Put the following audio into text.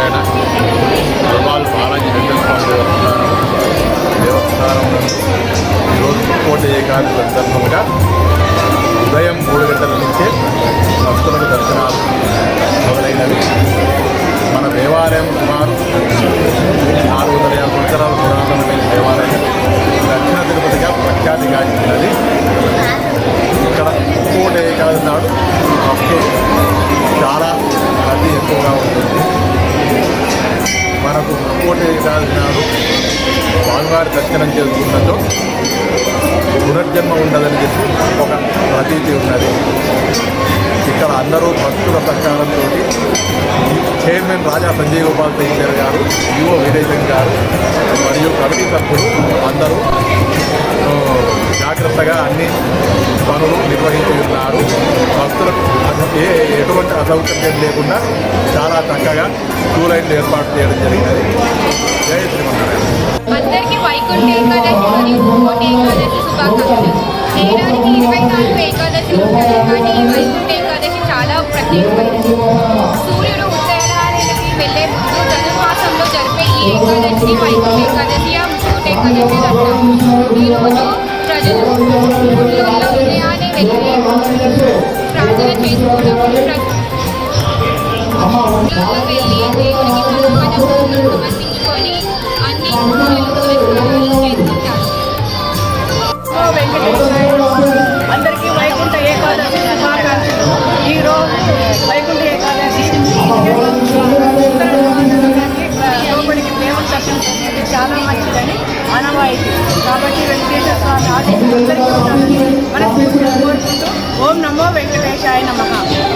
సత్యనారాయణ గోపాల్ బాలాజీ వెంకటస్వామి దేవస్థానం ఈరోజు ముక్కోటి ఏకాదశి సందర్భంగా ఉదయం 3 గంటల నుంచే భక్తులకు దర్శనాలు మొదలైనవి. మన దేవాలయం సుమారు 450 సంవత్సరాల పురాతనమైన దేవాలయం దక్షిణ తిరుపతిగా ప్రఖ్యాతిగాంచినది. ఇక్కడ ముక్కోటి ఏకాదశి నాడు భక్తులు చాలా రద్దీ ఎక్కువగా ఉంటుంది. మనకు ముక్కోటి ఏకాదశి నాడు స్వామివారి దర్శనం చేసుకున్నచో పునర్జన్మ ఉండదని చెప్పి ఒక ప్రతీతి ఉన్నది. ఇక్కడ అందరూ భక్తుల సహకారంతో చైర్మన్ రాజా సంజయ్ గోపాల్ తేజర్ గారు, ఈవో వీరేశం గారు మరియు కమిటీ సభ్యులు అందరూ జాగ్రత్తగా అన్ని పనులు నిర్వహించి ఉన్నారు. భక్తులకు ఎటువంటి అసౌకర్యం లేకుండా చాలా చక్కగా క్యూ లైన్లు ఏర్పాటు చేయడం జరిగినది. జై శ్రీమన్నారాయణ. అందరికీ వైకుంఠ ఏకాదశి మరియు ముక్కోటి ఏకాదశి శుభాకాంక్షలు. ఏడాదికి 24 ఏకాదశి ఉంటాయి, కానీ ఈ వైకుంఠ ఏకాదశి చాలా ప్రత్యేకమైనది. సూర్యుడు ఉత్తరాయణానికి వెళ్లే ముందు ధనుర్మాసంలో జరిపే ఈ ఏకాదశిని వైకుంఠ ఏకాదశి ముక్కోటి ఏకాదశి అంటారు. ఈరోజు ప్రజలు గుళ్ళల్లో ఉదయాన్నే వెళ్ళి ప్రార్థన చేసుకోవడం, వెళ్ళి దేవుడికి సమర్పించుకొని అన్ని చేసుకుంటారు. అందరికీ వైకుంఠ ఏకాదశి శుభాకాంక్షలు. ఈరోజు వైకుంఠ ఏకాదశి లోపలికి దేవుని దర్శనం చేసుకుంటే చాలా మంచిదని ఆనవాయితీ. కాబట్టి వెంకటేశ్వర స్వామి ఆశీస్సులు అందరికీ మనకు కోరుకుంటూ ఓం నమో వెంకటేశాయ నమః.